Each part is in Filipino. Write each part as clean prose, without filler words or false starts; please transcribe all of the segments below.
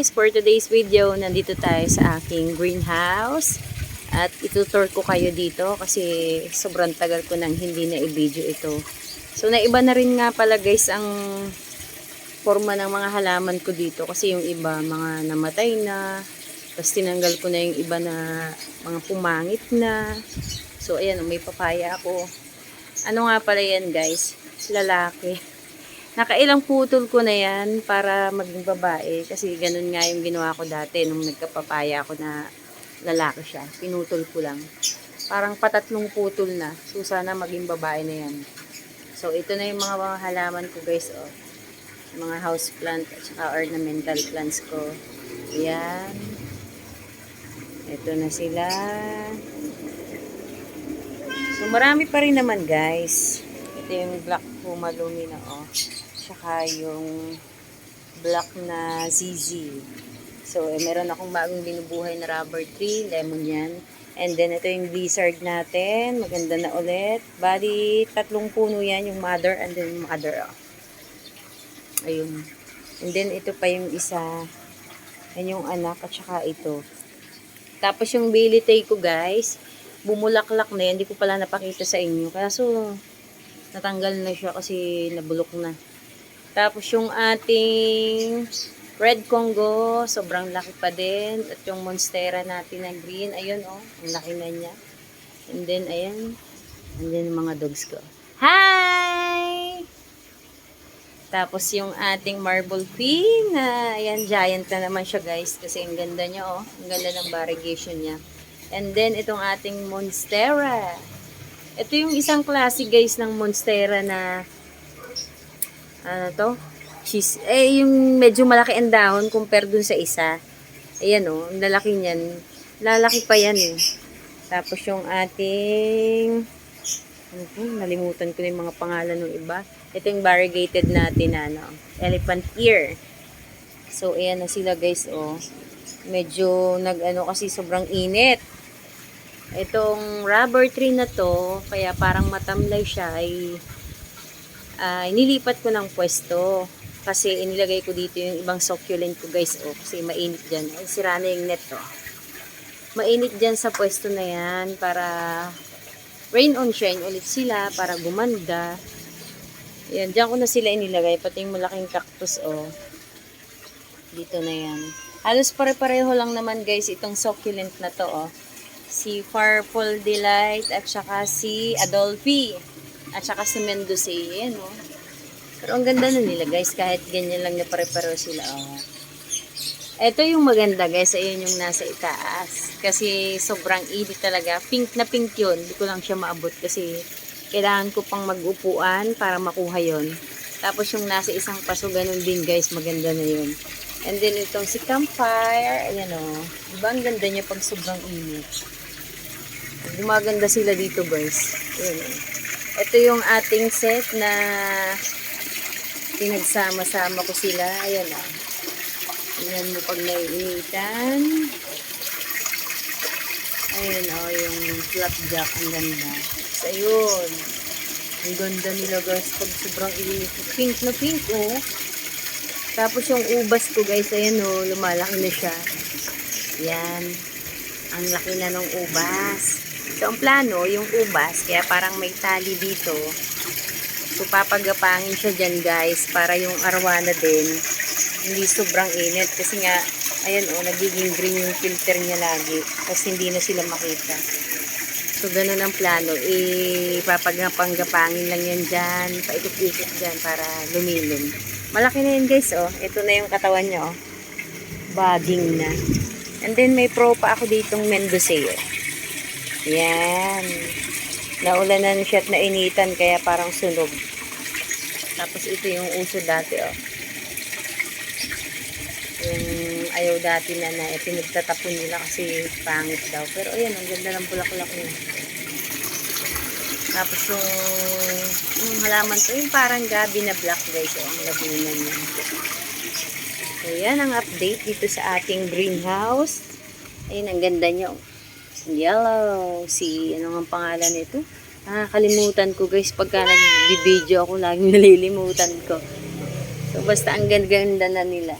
guys, for today's video, nandito tayo sa aking greenhouse. At itutour ko kayo dito kasi sobrang tagal ko nang hindi na i-video ito. So naiba na rin nga pala guys ang forma ng mga halaman ko dito. Kasi yung iba mga namatay na. Tapos tinanggal ko na yung iba na mga pumangit na. So ayan, may papaya ako. Ano nga pala yan guys? Lalaki. Nakailang putol ko na yan para maging babae. Kasi ganun nga yung ginawa ko dati nung nagkapapaya ako na lalaki siya. Pinutol ko lang. Parang patatlong putol na. So sana maging babae na yan. So ito na yung mga halaman ko guys. Oh. Mga house plant at saka ornamental plants ko. Ayan. Ito na sila. So marami pa rin naman guys. Ito yung black puma lumina oh. Tsaka yung black na ZZ. So, meron akong bagong binubuhay na rubber tree, lemon yan. And then, ito yung blizzard natin. Maganda na ulit. Bali, 3 puno yan, yung mother and then yung mother. Oh. Ayun. And then, ito pa yung isa. Yan yung anak at saka ito. Tapos, yung bilitay ko, guys, bumulaklak na yan. Hindi ko pala napakita sa inyo. Kaso, natanggal na siya kasi nabulok na. Tapos yung ating red Congo, sobrang laki pa din. At yung monstera natin na green, ayun oh, ang laki na niya. And then, ayan. And then mga dogs ko. Hi! Tapos yung ating marble queen, ayan, giant na naman siya guys. Kasi ang ganda niya oh. Ang ganda ng variegation niya. And then, itong ating monstera. Ito yung isang klase guys ng monstera na ano to? Cheese. Eh, yung medyo malaki ang dahon compare dun sa isa. Ayan o, ang lalaki niyan. Lalaki pa yan eh. Tapos yung ating ano po, nalimutan ko na yung mga pangalan ng iba. Ito yung variegated natin ano, elephant ear. So, ayan na sila guys oh. Medyo nag-ano kasi sobrang init. Itong rubber tree na to, kaya parang matamlay siya ay inilipat ko ng pwesto. Kasi inilagay ko dito yung ibang succulent ko guys. Oh, kasi mainit dyan. Ay, sira na yung net oh. Mainit dyan sa pwesto na yan. Para rain on shine ulit sila. Para gumanda. Yan, dyan ko na sila inilagay. Pati yung malaking cactus oh. Dito na yan. Halos pare-pareho lang naman guys itong succulent na to oh. Si Purple Delight at saka si Adolphi. At saka si Mendoza, yan oh. Pero ang ganda na nila guys, kahit ganyan lang na pare-pareho sila oh. Ito yung maganda guys, ayun yung nasa itaas. Kasi sobrang init talaga. Pink na pink yun, hindi ko lang siya maabot kasi kailangan ko pang mag-upuan para makuha yun. Tapos yung nasa isang paso, ganun din guys, maganda na yun. And then itong si Campfire, ayan oh. Diba ang ganda niya pag sobrang init. Gumaganda sila dito guys. Ayan oh. Ito yung ating set na pinagsama-sama ko sila. Ayan o. Ayan mo pag naiinitan. Ayan o, yung flapjack. Ang ganda. So, ayun. Ang ganda nila guys pag sobrang init. Pink na pink o. Tapos yung ubas ko guys, ayan o, lumalaki na siya. Ayan. Ang laki na ng ubas. So, ang plano, yung ubas, kaya parang may tali dito. So, papagapangin siya dyan, guys, para yung arwana din, hindi sobrang init. Kasi nga, ayan o, nagiging green yung filter niya lagi. Kasi hindi na sila makita. So, ganun ang plano. Papagapangin lang yan dyan, paikot-ikot dyan para lumilin. Malaki na yun, guys, oh. Ito na yung katawan niya, oh. Budding na. And then, may pro pa ako ditong Mendoza, oh. Yan. Naulanan siya at nainitan kaya parang sunog. Tapos ito yung uso dati oh. Yung ayaw dati na pinagtatapon nila kasi pangit daw. Pero ayan, ang ganda ng bulaklak niya. Tapos yung halaman to, yung parang gabi na black guys oh, ang labunan niya. So yan ang update dito sa ating greenhouse. Ayun, ang ganda niya oh. Yellow. Si, ano ang pangalan nito? Nakakalimutan ko guys. Pagka nag-video ako, laging nalilimutan ko. So, basta ang ganda na nila.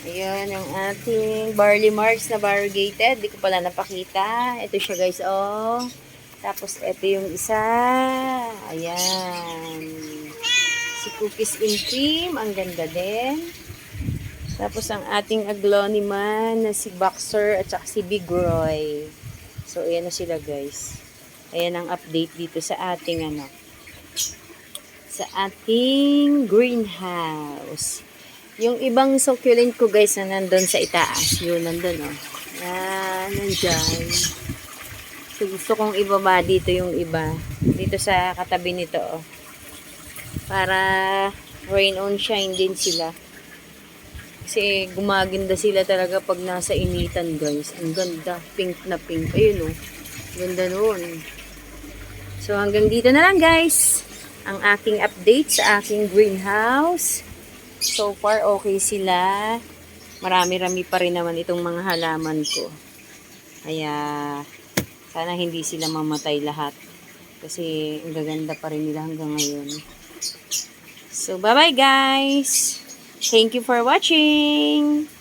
Ayan, yung ating barley marks na variegated. Di ko pala napakita. Ito siya guys, oh. Tapos, ito yung isa. Ayan. Si Cookies in Cream. Ang ganda din. Tapos, ang ating aglonema na si Boxer at saka si Big Roy. So, ayan na sila guys. Ayan ang update dito sa ating sa ating greenhouse. Yung ibang succulent ko guys na nandun sa itaas. Yun, nandun oh. Yan, nandyan. So, gusto kong ibaba dito yung iba. Dito sa katabi nito oh. Para rain on shine din sila. Kasi gumaganda sila talaga pag nasa initan guys. Ang ganda. Pink na pink. Ayun oh. Ganda nun. So, hanggang dito na lang guys. Ang aking update sa aking greenhouse. So far, okay sila. Marami-rami pa rin naman itong mga halaman ko. Kaya, sana hindi sila mamatay lahat. Kasi, ang gaganda pa rin nila hanggang ngayon. So, bye-bye guys! Thank you for watching!